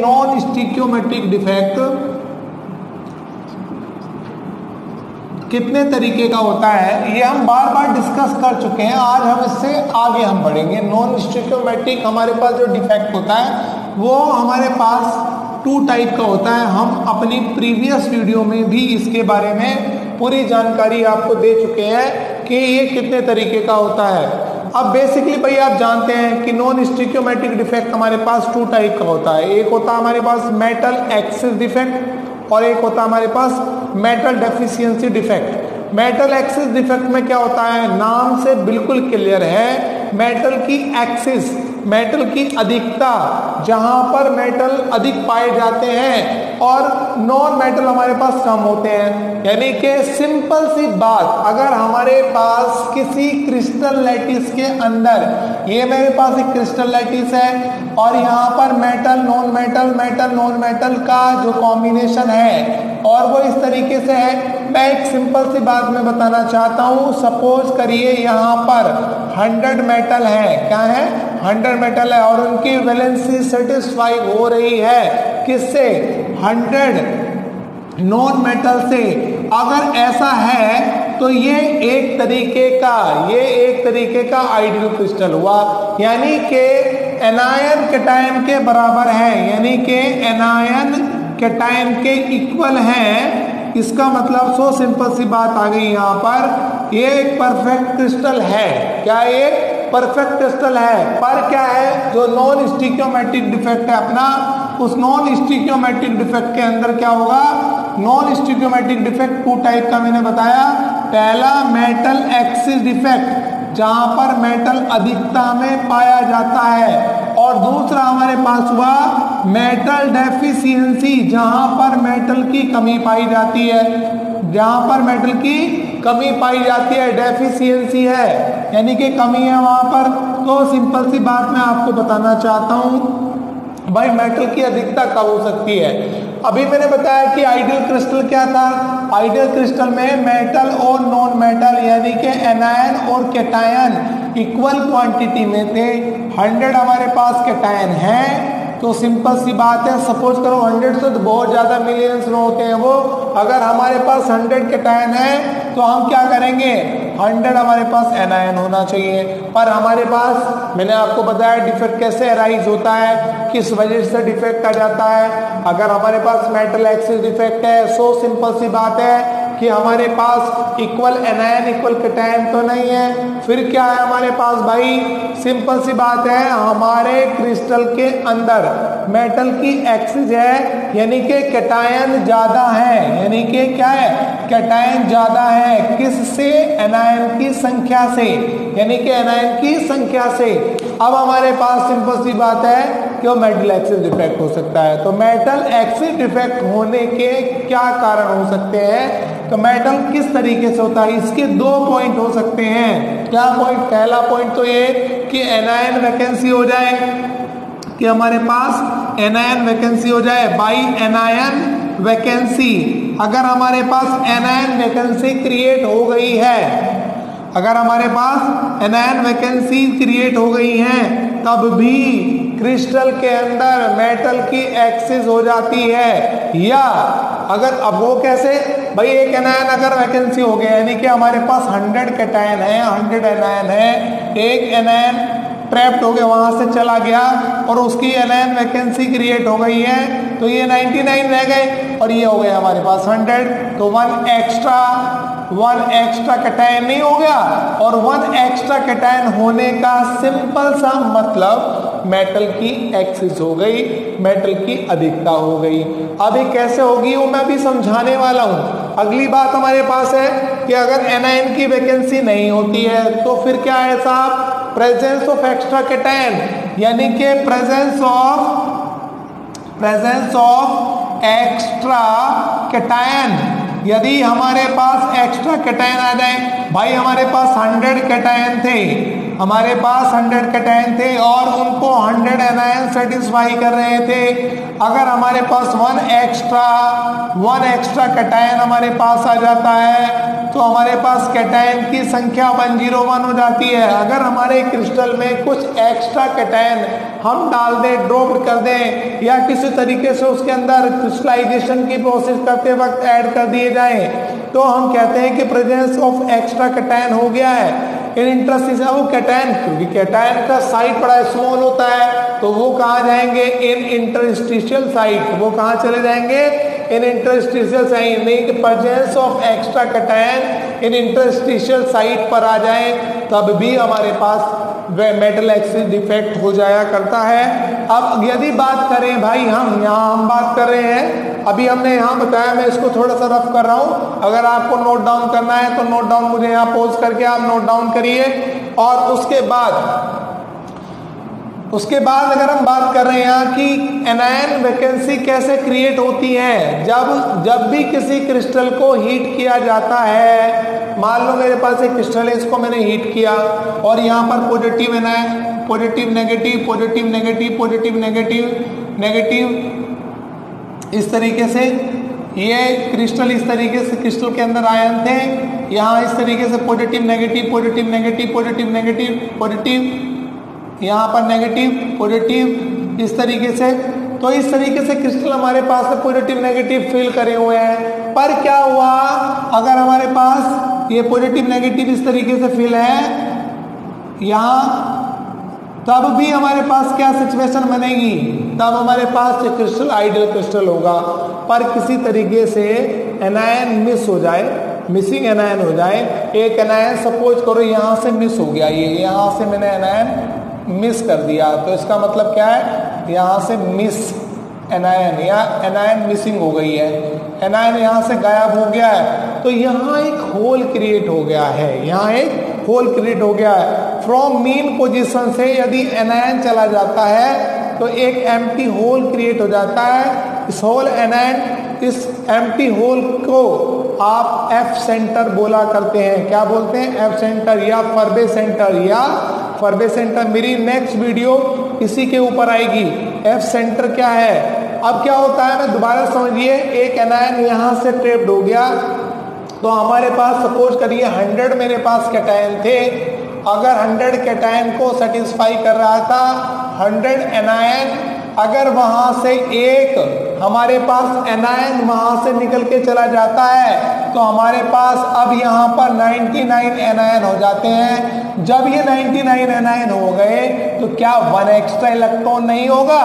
Non स्टिकियोमेट्रिक defect कितने तरीके का होता है, ये हम बार बार डिस्कस कर चुके हैं। आज हम इससे आगे हम बढ़ेंगे। नॉन स्टिकियोमेट्रिक हमारे पास जो डिफेक्ट होता है वो हमारे पास 2 टाइप का होता है। हम अपनी प्रीवियस वीडियो में भी इसके बारे में पूरी जानकारी आपको दे चुके हैं कि ये कितने तरीके का होता है। अब बेसिकली भाई आप जानते हैं कि नॉन स्टिकियोमेट्रिक डिफेक्ट हमारे पास 2 टाइप का होता है। एक होता है हमारे पास मेटल एक्सिस डिफेक्ट और एक होता है हमारे पास metal deficiency defect. Metal excess defect में क्या होता है, नाम से बिल्कुल क्लियर है, मेटल की एक्सिस, मेटल की अधिकता, जहां पर मेटल अधिक पाए जाते हैं और नॉन मेटल हमारे पास कम होते हैं। यानी कि सिंपल सी बात, अगर हमारे पास किसी क्रिस्टल लैटिस के अंदर, ये मेरे पास एक क्रिस्टल लैटिस है और यहाँ पर metal non metal, metal non metal का जो कॉम्बिनेशन है और वो इस तरीके से है। मैं एक सिंपल सी बात मैं बताना चाहता हूँ। सपोज करिए यहाँ पर 100 मेटल है, क्या है, 100 मेटल है और उनकी वैलेंसी सेटिस्फाई हो रही है किससे, 100 नॉन मेटल से। अगर ऐसा है तो ये एक तरीके का आइडियल क्रिस्टल हुआ, यानी कि एनायन कैटायन के बराबर है, यानी कि एनायन कैटायन के इक्वल है। इसका मतलब सो सिंपल सी बात आ गई यहाँ पर, ये एक परफेक्ट क्रिस्टल है। क्या ये परफेक्ट क्रिस्टल है, पर क्या है, जो नॉन स्टिकियोमेट्रिक डिफेक्ट है अपना, उस नॉन स्टिकियोमेट्रिक डिफेक्ट के अंदर क्या होगा, नॉन स्टिकियोमेट्रिक डिफेक्ट 2 टाइप का मैंने बताया। पहला मेटल एक्सिस डिफेक्ट, जहां पर मेटल अधिकता में पाया जाता है, और दूसरा हमारे पास हुआ मेटल डेफिशिएंसी, जहां पर मेटल की कमी पाई जाती है, जहां पर मेटल की कमी पाई जाती है, डेफिशिएंसी है यानी कि कमी है वहां पर। तो सिंपल सी बात मैं आपको बताना चाहता हूं भाई, मेटल की अधिकता कब हो सकती है। अभी मैंने बताया कि आइडियल क्रिस्टल क्या था, आइडियल क्रिस्टल में मेटल और नॉन मेटल यानी कि एनायन और कैटायन इक्वल क्वांटिटी में थे। 100 हमारे पास कैटायन है, तो सिंपल सी बात है, सपोज करो 100 से तो बहुत ज़्यादा मिलियंस में होते हैं वो। अगर हमारे पास 100 कैटायन है तो हम क्या करेंगे, 100 हमारे पास एनायन होना चाहिए। पर हमारे पास, मैंने आपको बताया डिफेक्ट कैसे अराइज होता है, किस वजह से डिफेक्ट आ जाता है। अगर हमारे पास मेटल एक्सिस डिफेक्ट है, सो सिंपल सी बात है कि हमारे पास इक्वल एनायन इक्वल कैटायन तो नहीं है। फिर क्या है हमारे पास भाई, सिंपल सी बात है, हमारे क्रिस्टल के अंदर मेटल की एक्सिस है यानी कि कैटायन ज्यादा है, यानी कि क्या है, कैटायन ज्यादा है, किससे, एनायन की संख्या से, यानी कि एनायन की संख्या से। अब हमारे पास सिंपल सी बात है कि वो मेटल एक्सिस डिफेक्ट हो सकता है। तो मेटल एक्सिस डिफेक्ट होने के क्या कारण हो सकते हैं, तो मेटल किस तरीके से होता है, इसके 2 पॉइंट हो सकते हैं। क्या पॉइंट, पहला पॉइंट तो ये कि एनायन वैकेंसी हो जाए, कि हमारे पास एनायन वैकेंसी हो जाए, बाई एनायन वैकेंसी। अगर हमारे पास एनायन वैकेंसी क्रिएट हो गई है, अगर हमारे पास एनायन वैकेंसी क्रिएट हो गई है, तब भी क्रिस्टल के अंदर मेटल की एक्सिस हो जाती है। या अगर, अब वो कैसे भाई, एक एनायन अगर वैकेंसी हो गया यानी कि हमारे पास 100 कैटायन है, 100 एनायन है, एक एनायन ट्रैप्ड हो गया, वहां से चला गया और उसकी एनायन वैकेंसी क्रिएट हो गई है, तो ये 99 रह गए और ये हो गया हमारे पास 100। तो 1 एक्स्ट्रा कैटायन नहीं हो गया, और 1 एक्स्ट्रा कैटायन होने का सिंपल सा मतलब मेटल की एक्सिस हो गई, मेटल की अधिकता हो गई। अब ये कैसे होगी वो मैं अभी समझाने वाला हूं। अगली बात हमारे पास है कि अगर एनायन की वैकेंसी नहीं होती है तो फिर क्या है साहब, प्रेजेंस ऑफ एक्स्ट्रा कैटायन, यानी कि प्रेजेंस ऑफ एक्स्ट्रा कैटायन। यदि हमारे पास एक्स्ट्रा कैटायन आ जाए, भाई हमारे पास 100 कैटायन थे, हमारे पास 100 कैटायन थे और उनको 100 एनायन सेटिस्फाई कर रहे थे। अगर हमारे पास 1 एक्स्ट्रा कैटायन हमारे पास आ जाता है तो हमारे पास कैटायन की संख्या 101 हो जाती है। अगर हमारे क्रिस्टल में कुछ एक्स्ट्रा कैटायन हम डाल दें, ड्रॉप कर दें, या किसी तरीके से उसके अंदर क्रिस्टलाइजेशन की प्रोसेस करते वक्त ऐड कर दिए जाएं, तो हम कहते हैं कि प्रेजेंस ऑफ एक्स्ट्रा कैटायन हो गया है। इन इंटरस्टिशियल वो कैटायन, क्योंकि कैटायन का साइज बड़ा स्मॉल होता है, तो वो कहाँ जाएंगे? इन इंटरस्टिशियल साइट। वो कहाँ चले जाएंगे? इन इंटरस्टिशियल साइट। नहीं कि presence of extra cation in interstitial site पर आ जाए, तब भी हमारे पास मेटल एक्सिस डिफेक्ट हो जाया करता है। अब यदि बात करें भाई, हम बात कर रहे हैं, अभी हमने यहाँ बताया, मैं इसको थोड़ा सा रफ कर रहा हूँ। अगर आपको नोट डाउन करना है तो नोट डाउन, मुझे यहाँ पॉज करके आप नोट डाउन करिए। और उसके बाद अगर हम बात कर रहे हैं यहाँ कि एनायन वैकेंसी कैसे क्रिएट होती है, जब भी किसी क्रिस्टल को हीट किया जाता है, मान लो मेरे पास एक क्रिस्टल है, इसको मैंने हीट किया और यहाँ पर positive anion, positive negative, positive negative, positive negative negative, इस तरीके से ये क्रिस्टल, इस तरीके से क्रिस्टल के अंदर आयन थे, यहाँ इस तरीके से positive negative, positive negative, positive negative, positive, यहाँ पर नेगेटिव पॉजिटिव, इस तरीके से। तो इस तरीके से क्रिस्टल हमारे पास में पॉजिटिव नेगेटिव फिल करे हुए हैं। पर क्या हुआ, अगर हमारे पास ये पॉजिटिव नेगेटिव इस तरीके से फिल है यहाँ, तब भी हमारे पास क्या सिचुएशन बनेगी? तब हमारे पास ये क्रिस्टल आइडियल क्रिस्टल होगा। पर किसी तरीके से एनायन मिस हो जाए, मिसिंग एनायन हो जाए, एक एनायन सपोज करो यहाँ से मिस हो गया, ये यहाँ से मैंने एनायन मिस कर दिया, तो इसका मतलब क्या है? यहाँ से मिस एनायन, या एनायन मिसिंग हो गई है, एनायन यहाँ से गायब हो गया है, तो यहाँ एक होल क्रिएट हो गया है, यहाँ एक होल क्रिएट हो गया है। फ्रॉम मीन पोजीशन से यदि एनायन चला जाता है तो एक एम्प्टी होल क्रिएट हो जाता है। इस होल एनायन, इस एम्प्टी होल को आप एफ सेंटर बोला करते हैं। क्या बोलते हैं? एफ सेंटर या फर्बे सेंटर, या फर्बे सेंटर। मेरी नेक्स्ट वीडियो इसी के ऊपर आएगी, एफ सेंटर क्या है। अब क्या होता है, मैं दोबारा समझिए, एक एनायन यहाँ से ट्रैप्ड हो गया, तो हमारे पास सपोज करिए 100 मेरे पास कैटायन थे। अगर 100 कैटायन को सेटिस्फाई कर रहा था, 100 एनायन, अगर वहां से एक हमारे पास एनायन वहां से निकल के चला जाता है, तो हमारे पास अब यहाँ पर 99 एनायन हो जाते हैं। जब ये 99 एनायन हो गए तो क्या 1 एक्स्ट्रा इलेक्ट्रॉन नहीं होगा?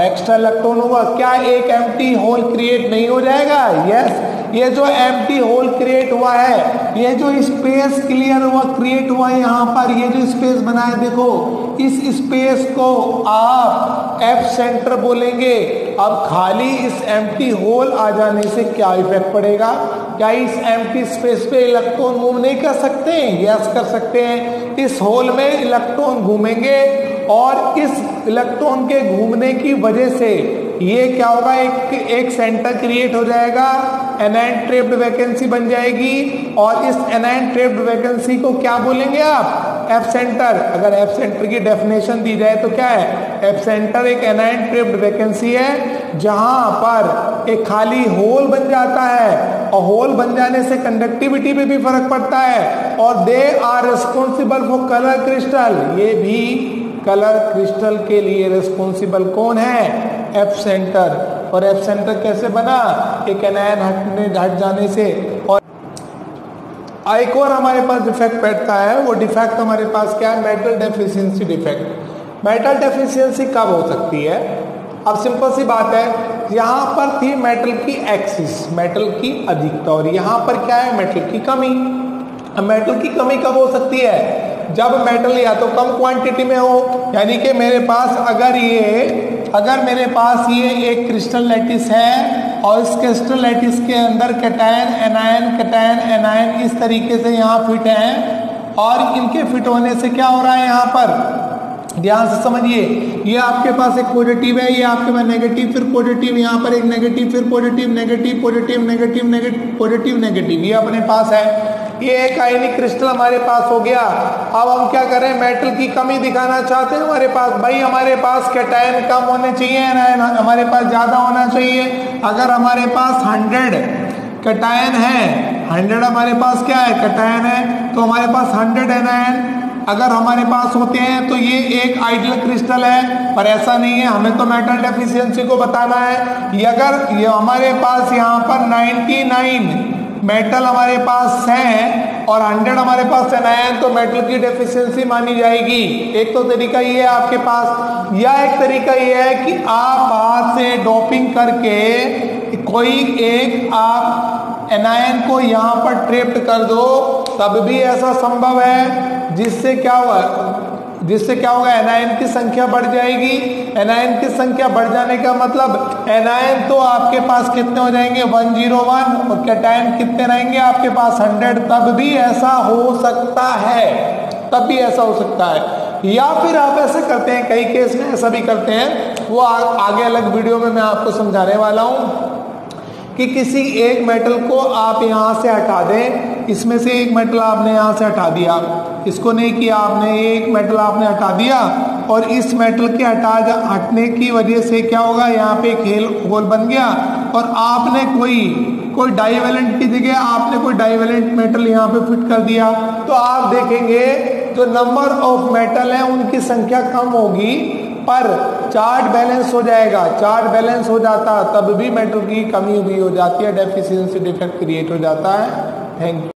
एक्स्ट्रा इलेक्ट्रॉन होगा। क्या एक एम्प्टी होल क्रिएट नहीं हो जाएगा? यस, ये जो एम्प्टी होल क्रिएट हुआ है, ये जो स्पेस क्लियर हुआ, क्रिएट हुआ है यहाँ पर, ये जो स्पेस बना है, देखो इस स्पेस को आप एफ सेंटर बोलेंगे। अब खाली इस एम्प्टी होल आ जाने से क्या इफेक्ट पड़ेगा? क्या इस एम्प्टी स्पेस पे इलेक्ट्रॉन मूव नहीं कर सकते हैं? यस, कर सकते हैं। इस होल में इलेक्ट्रॉन घूमेंगे और इस इलेक्ट्रॉन के घूमने की वजह से ये क्या होगा, एक सेंटर क्रिएट हो जाएगा, एनायन ट्रैप्ड वैकेंसी बन जाएगी। और इस एनायन ट्रैप्ड वैकेंसी को क्या बोलेंगे आप? F centre. अगर एफ सेंटर की डेफिनेशन दी जाए तो क्या है? एफ सेंटर एक एनायन ट्रैप्ड वैकेंसी है जहां पर एक खाली होल बन जाता है, और होल बन जाने से कंडक्टिविटी पे भी फर्क पड़ता है। और they are responsible for colour crystal, ये भी कलर क्रिस्टल के लिए रिस्पॉन्सिबल कौन है? F centre. और एफ सेंटर कैसे बना? एक एनायन हट जाने से। और एक और हमारे पास डिफेक्ट बैठता है, वो डिफेक्ट हमारे पास क्या है? Metal deficiency defect. Metal deficiency कब हो सकती है? अब सिंपल सी बात है, यहाँ पर थी मेटल की एक्सिस, मेटल की अधिकता, और यहाँ पर क्या है? मेटल की कमी। अब मेटल की कमी कब हो सकती है? जब मेटल या तो कम क्वांटिटी में हो, यानी कि मेरे पास अगर मेरे पास ये एक क्रिस्टल लैटिस है और इस क्रिस्टल लैटिस के अंदर कैटायन एनायन इस तरीके से यहाँ फिट हैं, और इनके फिट होने से क्या हो रहा है? यहाँ पर ध्यान से समझिए, ये आपके पास एक पॉजिटिव है, ये आपके पास नेगेटिव, फिर पॉजिटिव, यहाँ पर एक नेगेटिव, फिर positive negative, positive negative negative, positive negative, ये अपने पास है। ये एक आयनिक क्रिस्टल हमारे पास हो गया। अब हम क्या करें? मेटल की कमी दिखाना चाहते हैं हमारे पास। भाई हमारे पास कैटायन कम होने चाहिए, एनायन हमारे पास ज्यादा होना चाहिए। अगर हमारे पास 100 कैटायन है, 100 हमारे पास क्या है, कैटायन है, तो हमारे पास 100 एनायन अगर हमारे पास होते हैं तो ये एक आइडियल क्रिस्टल है। पर ऐसा नहीं है, हमें तो मेटल डेफिशिएंसी को बताना है कि अगर ये हमारे पास यहाँ पर 99 मेटल हमारे पास हैं और 100 हमारे पास एनायन, तो मेटल की डेफिशिएंसी मानी जाएगी। एक तो तरीका ये है आपके पास, या एक तरीका ये है कि आप हाथ से डोपिंग करके कोई एक आप एनायन को यहाँ पर ट्रैप्ड कर दो, तब भी ऐसा संभव है, जिससे क्या होगा एनायन की संख्या बढ़ जाएगी। एनायन की संख्या बढ़ जाने का मतलब एनायन तो आपके पास कितने हो जाएंगे 101 और कैटायन कितने रहेंगे आपके पास 100। तब भी ऐसा हो सकता है, या फिर आप ऐसे करते हैं, कई केस में ऐसा भी करते हैं, वो आगे अलग वीडियो में मैं आपको समझाने वाला हूँ कि किसी एक मेटल को आप यहाँ से हटा दें। इसमें से एक मेटल आपने यहाँ से हटा दिया, इसको नहीं किया आपने, एक मेटल आपने हटा दिया और इस मेटल के हटने की वजह से क्या होगा, यहाँ पे एक होल बन गया और आपने कोई डाइवेलेंट की जगह आपने कोई डाइवेलेंट मेटल यहाँ पे फिट कर दिया, तो आप देखेंगे जो नंबर ऑफ मेटल है उनकी संख्या कम होगी, पर चार्ज बैलेंस हो जाएगा। चार्ज बैलेंस हो जाता तब भी मेटल की कमी भी हो जाती है, डेफिशिएंसी डिफेक्ट क्रिएट हो जाता है। Thank you.